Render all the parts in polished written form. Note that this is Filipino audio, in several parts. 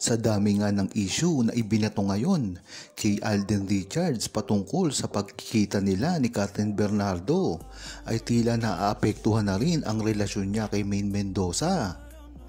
Sa dami nga ng issue na ibinato ngayon kay Alden Richards patungkol sa pagkikita nila ni Kathryn Bernardo ay tila naaapektuhan na rin ang relasyon niya kay Maine Mendoza.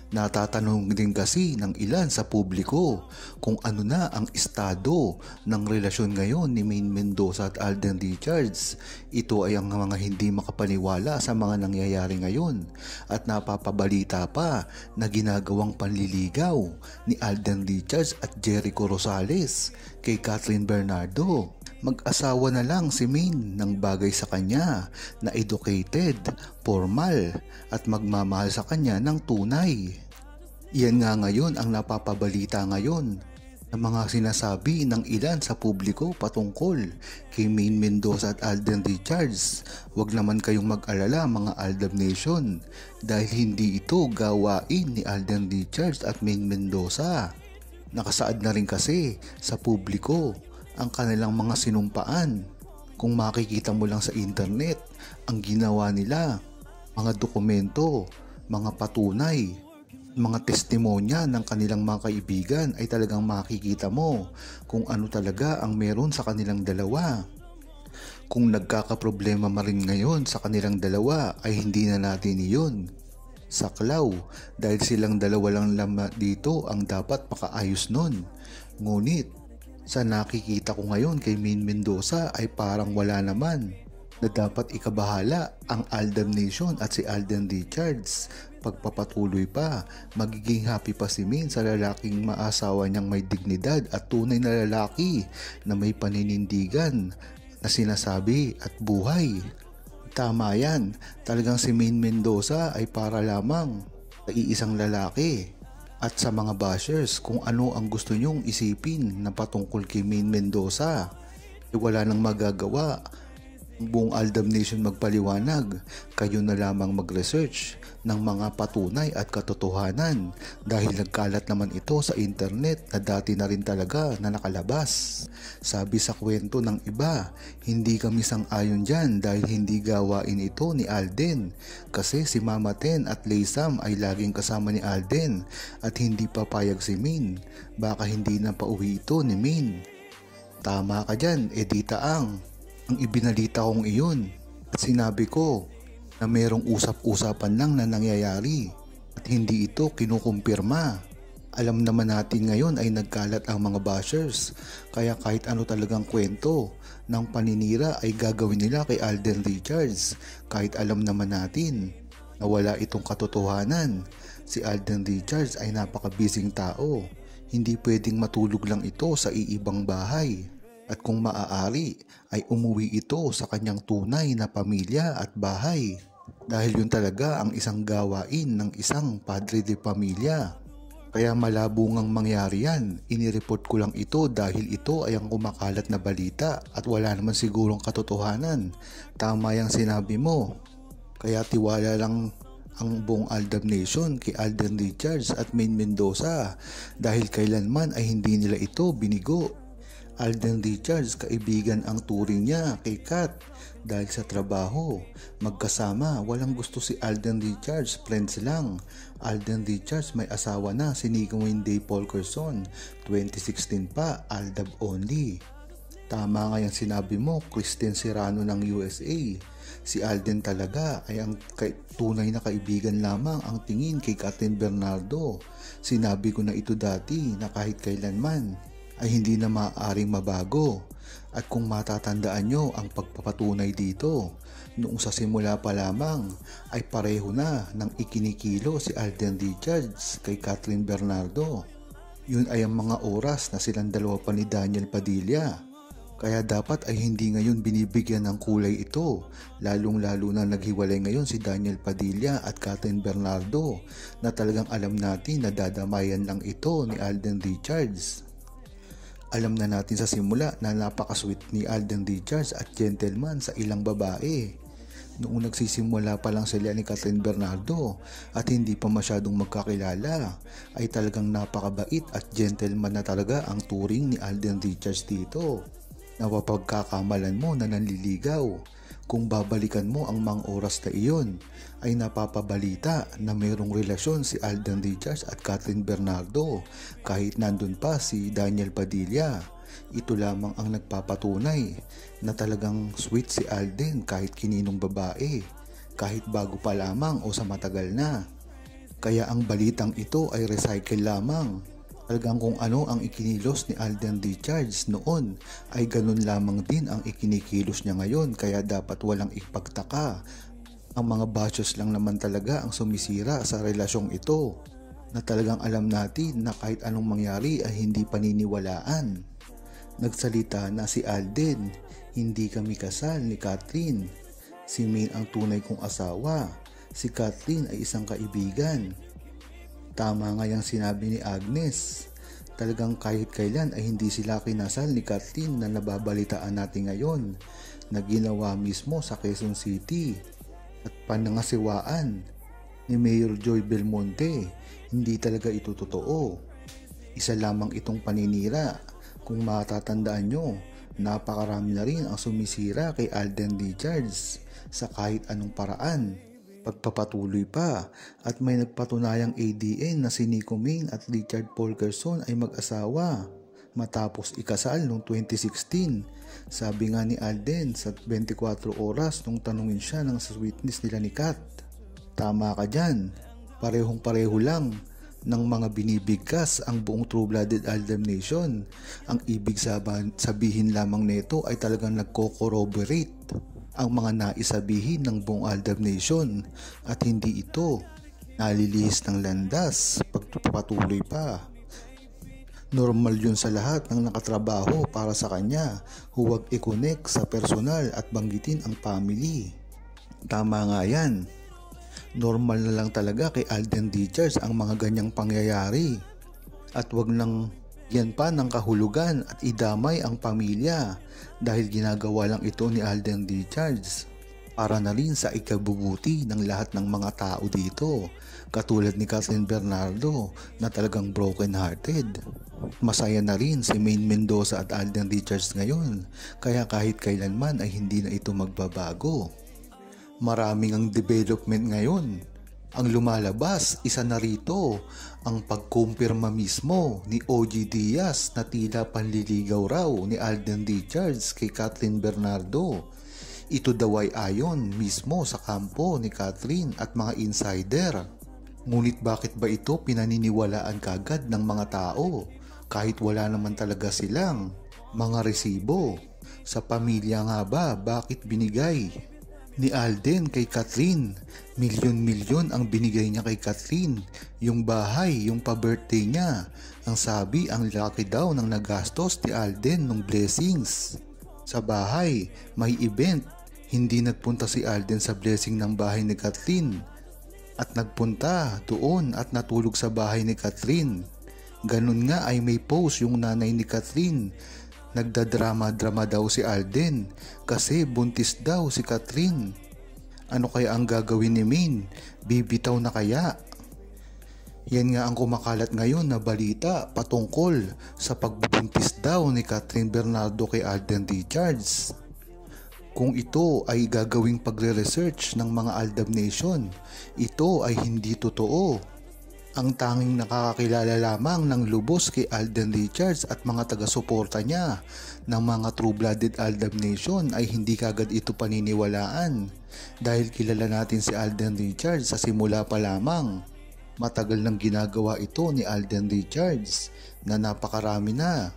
Natatanong din kasi ng ilan sa publiko kung ano na ang estado ng relasyon ngayon ni Maine Mendoza at Alden Richards. Ito ay ang mga hindi makapaniwala sa mga nangyayari ngayon at napapabalita pa na ginagawang panliligaw ni Alden Richards at Jericho Rosales kay Kathryn Bernardo. Mag-asawa na lang si Maine ng bagay sa kanya na educated, formal at magmamahal sa kanya ng tunay. Iyan nga ngayon ang napapabalita ngayon ng mga sinasabi ng ilan sa publiko patungkol kay Maine Mendoza at Alden Richards. Huwag naman kayong mag-alala mga Aldab Nation dahil hindi ito gawain ni Alden Richards at Maine Mendoza. Nakasaad na rin kasi sa publiko ang kanilang mga sinumpaan. Kung makikita mo lang sa internet, ang ginawa nila, mga dokumento, mga patunay, mga testimonya ng kanilang mga kaibigan ay talagang makikita mo kung ano talaga ang meron sa kanilang dalawa. Kung nagkakaproblema ma rin ngayon sa kanilang dalawa ay hindi na natin iyon saklaw dahil silang dalawa lang dito ang dapat makaayos nun. Ngunit sa nakikita ko ngayon kay Maine Mendoza ay parang wala naman na dapat ikabahala ang Aldab Nation at si Alden Richards. Pagpapatuloy pa, magiging happy pa si Maine sa lalaking maasawa niyang may dignidad at tunay na lalaki na may paninindigan na sinasabi at buhay. Tama yan, talagang si Maine Mendoza ay para lamang sa iisang lalaki. At sa mga bashers, kung ano ang gusto nyong isipin na patungkol kay Maine Mendoza, wala nang magagawa. Ang buong Aldab Nation magpaliwanag, kayo na lamang mag-research ng mga patunay at katotohanan dahil nagkalat naman ito sa internet na dati na rin talaga na nakalabas. Sabi sa kwento ng iba, hindi kami sang-ayon dyan dahil hindi gawain ito ni Alden kasi si Mama Ten at Laysam ay laging kasama ni Alden at hindi papayag si Maine. Baka hindi na pauwi ito ni Maine. Tama ka dyan, Edita ang ibinalita kong iyon at sinabi ko na merong usap-usapan lang na nangyayari at hindi ito kinukumpirma. Alam naman natin ngayon ay nagkalat ang mga bashers kaya kahit ano talagang kwento ng paninira ay gagawin nila kay Alden Richards kahit alam naman natin na wala itong katotohanan. Si Alden Richards ay napaka-busy tao, hindi pwedeng matulog lang ito sa iibang bahay. At kung maaari ay umuwi ito sa kanyang tunay na pamilya at bahay. Dahil yun talaga ang isang gawain ng isang padre de pamilya. Kaya malabo ngang mangyari yan. Inireport ko lang ito dahil ito ay ang kumakalat na balita at wala naman sigurong katotohanan. Tama yung sinabi mo. Kaya tiwala lang ang buong Aldab Nation kay Alden Richards at Maine Mendoza dahil kailanman ay hindi nila ito binigo. Alden Richards, kaibigan ang turing niya kay Kat dahil sa trabaho. Magkasama, walang gusto si Alden Richards, friends lang. Alden Richards may asawa na, si Nico Winday Polkerson, 2016 pa, Aldab only. Tama nga yung sinabi mo, Christian Serrano ng USA. Si Alden talaga ay ang tunay na kaibigan lamang ang tingin kay Kathryn Bernardo. Sinabi ko na ito dati na kahit kailanman ay hindi na maaaring mabago. At kung matatandaan nyo ang pagpapatunay dito, noong sa simula pa lamang ay pareho na ng ikinikilo si Alden Richards kay Kathryn Bernardo. Yun ay ang mga oras na silang dalawa pa ni Daniel Padilla. Kaya dapat ay hindi ngayon binibigyan ng kulay ito, lalong-lalo na naghiwalay ngayon si Daniel Padilla at Kathryn Bernardo na talagang alam natin na dadamayan lang ito ni Alden Richards. Alam na natin sa simula na napaka-sweet ni Alden Richards at gentleman sa ilang babae. Noong nagsisimula pa lang sila ni Kathryn Bernardo at hindi pa masyadong magkakilala, ay talagang napakabait at gentleman na talaga ang turing ni Alden Richards dito. Napapagkakamalan mo na nanliligaw. Kung babalikan mo ang mga oras na iyon, ay napapabalita na mayroong relasyon si Alden Richards at Catherine Bernardo kahit nandun pa si Daniel Padilla. Ito lamang ang nagpapatunay na talagang sweet si Alden kahit kininong babae, kahit bago pa lamang o sa matagal na. Kaya ang balitang ito ay recycle lamang. Talagang kung ano ang ikinilos ni Alden Richards noon ay ganun lamang din ang ikinikilos niya ngayon, kaya dapat walang ipagtaka. Ang mga bashers lang naman talaga ang sumisira sa relasyong ito, na talagang alam natin na kahit anong mangyari ay hindi paniniwalaan. Nagsalita na si Alden, "Hindi kami kasal ni Catherine. Si Maine ang tunay kong asawa. Si Catherine ay isang kaibigan." Tama nga yung sinabi ni Agnes. Talagang kahit kailan ay hindi sila kinasal ni Catherine na nababalitaan natin ngayon na ginawa mismo sa Quezon City at panangasiwaan ni Mayor Joy Belmonte. Hindi talaga ito totoo. Isa lamang itong paninira. Kung matatandaan nyo, napakarami na rin ang sumisira kay Alden Richards sa kahit anong paraan. Pagpapatuloy pa at may nagpatunayang ADN na si Nico Maine at Richard Polkerson ay mag-asawa matapos ikasal noong 2016. Sabi nga ni Alden sa 24 oras nung tanungin siya ng witness nila ni Kat. Tama ka dyan, parehong pareho lang ng mga binibigkas ang buong True-Blooded Aldam Nation. Ang ibig sabihin lamang nito ay talagang nagko-corroborate ang mga naisabihin ng buong Aldam Nation at hindi ito nalilihis ng landas pagpapatuloy pa. Normal yun sa lahat ng nakatrabaho para sa kanya. Huwag i-connect sa personal at banggitin ang family. Tama nga yan. Normal na lang talaga kay Alden Richards ang mga ganyang pangyayari. At wag nang yan pa ng kahulugan at idamay ang pamilya dahil ginagawa lang ito ni Alden Richards para na rin sa ikabubuti ng lahat ng mga tao dito, katulad ni Catherine Bernardo na talagang broken hearted. Masaya na rin si Maine Mendoza at Alden Richards ngayon, kaya kahit kailanman ay hindi na ito magbabago. Maraming ang development ngayon. Ang lumalabas, isa na rito ang pagkumpirma mismo ni OG Diaz na tila panliligaw raw ni Alden Richards kay Catherine Bernardo. Ito daw ay ayon mismo sa kampo ni Catherine at mga insider. Ngunit bakit ba ito pinaniniwalaan kagad ng mga tao kahit wala naman talaga silang mga resibo? Sa pamilya nga ba, bakit binigay ni Alden kay Catherine? Milyon-milyon ang binigay niya kay Catherine. Yung bahay, yung pa-birthday niya. Ang sabi, ang laki daw ng nagastos ni Alden nung blessings. Sa bahay, may event. Hindi nagpunta si Alden sa blessing ng bahay ni Catherine. At nagpunta doon at natulog sa bahay ni Catherine. Ganun nga ay may post yung nanay ni Catherine. Nagdadrama-drama daw si Alden kasi buntis daw si Catherine. Ano kaya ang gagawin ni Maine? Bibitaw na kaya? Yan nga ang kumakalat ngayon na balita patungkol sa pagbubuntis daw ni Catherine Bernardo kay Alden Richards. Kung ito ay gagawing pagre-research ng mga Aldam Nation, ito ay hindi totoo. Ang tanging nakakakilala lamang ng lubos kay Alden Richards at mga taga-suporta niya ng mga True-Blooded Aldam Nation ay hindi kagad ito paniniwalaan dahil kilala natin si Alden Richards sa simula pa lamang. Matagal nang ginagawa ito ni Alden Richards na napakarami na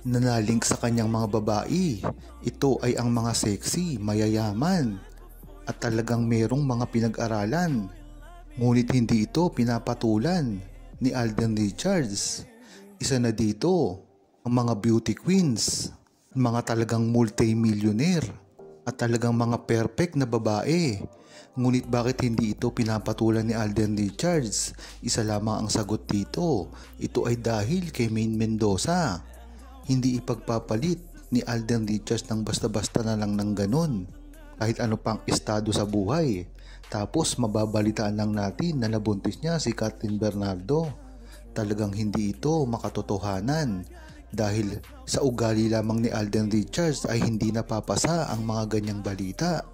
nalink sa kanyang mga babae. Ito ay ang mga sexy, mayayaman at talagang merong mga pinag-aralan. Ngunit hindi ito pinapatulan ni Alden Richards. Isa na dito ang mga beauty queens, mga talagang multi-millionaire at talagang mga perfect na babae. Ngunit bakit hindi ito pinapatulan ni Alden Richards? Isa lamang ang sagot dito. Ito ay dahil kay Maine Mendoza. Hindi ipagpapalit ni Alden Richards ng basta-basta na lang ng ganun. Kahit ano pang estado sa buhay. Tapos mababalitaan lang natin na nabuntis niya si Catherine Bernardo. Talagang hindi ito makatotohanan dahil sa ugali lamang ni Alden Richards ay hindi napapasa ang mga ganyang balita.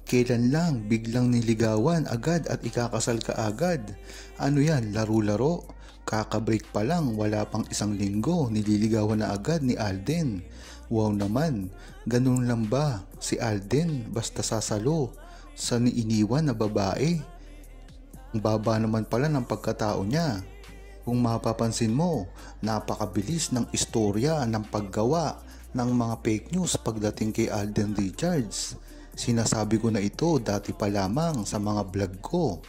Kailan lang biglang niligawan agad at ikakasal ka agad? Ano yan, laro-laro? Kakabreak pa lang, wala pang isang linggo, nililigawan na agad ni Alden. Wow naman, ganun lang ba si Alden basta sasalo sa iniwan na babae? Ang baba naman pala ng pagkatao niya. Kung mapapansin mo, napakabilis ng istorya ng paggawa ng mga fake news pagdating kay Alden Richards. Sinasabi ko na ito dati pa lamang sa mga vlog ko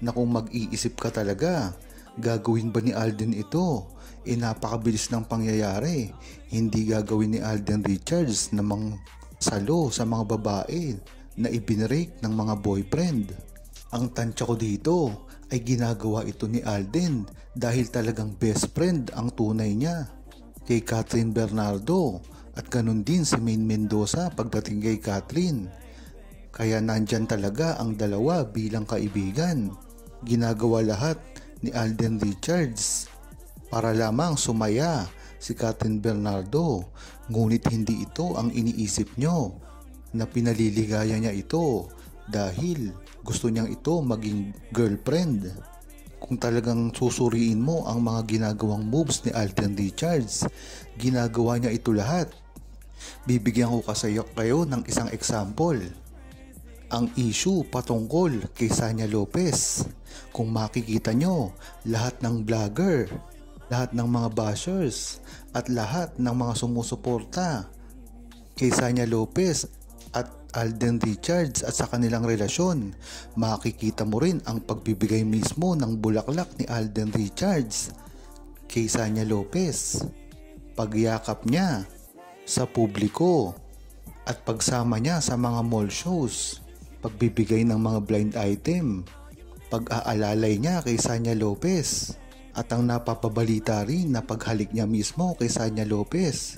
na kung mag-iisip ka talaga, gagawin ba ni Alden ito? Napakabilis ng pangyayari. Hindi gagawin ni Alden Richards na salo sa mga babae na ibinrake ng mga boyfriend. Ang tansya ko dito ay ginagawa ito ni Alden dahil talagang best friend ang tunay niya kay Catherine Bernardo at ganun din si Maine Mendoza pagdating kay Catherine. Kaya nandyan talaga ang dalawa bilang kaibigan. Ginagawa lahat ni Alden Richards para lamang sumaya si Catherine Bernardo, ngunit hindi ito ang iniisip nyo na pinaliligaya niya ito dahil gusto niyang ito maging girlfriend. Kung talagang susuriin mo ang mga ginagawang moves ni Alden Richards, ginagawa niya ito lahat. Bibigyan ko kayo ng isang example. Ang issue patungkol kay Sanya Lopez. Kung makikita nyo, lahat ng vlogger, lahat ng mga bashers, at lahat ng mga sumusuporta kay Sanya Lopez at Alden Richards at sa kanilang relasyon, makikita mo rin ang pagbibigay mismo ng bulaklak ni Alden Richards kay Sanya Lopez. Pagyakap niya sa publiko at pagsama niya sa mga mall shows, pagbibigay ng mga blind item, pag-aalalay niya kay Sanya Lopez, at ang napapabalita rin na paghalik niya mismo kay Sanya Lopez.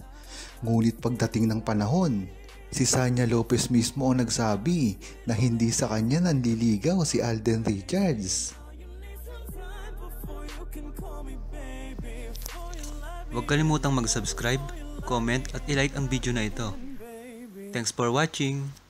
Ngunit pagdating ng panahon, si Sanya Lopez mismo ang nagsabi na hindi sa kanya nanliligaw si Alden Richards. Huwag kalimutang mag-subscribe, comment at i-like ang video na ito. Thanks for watching!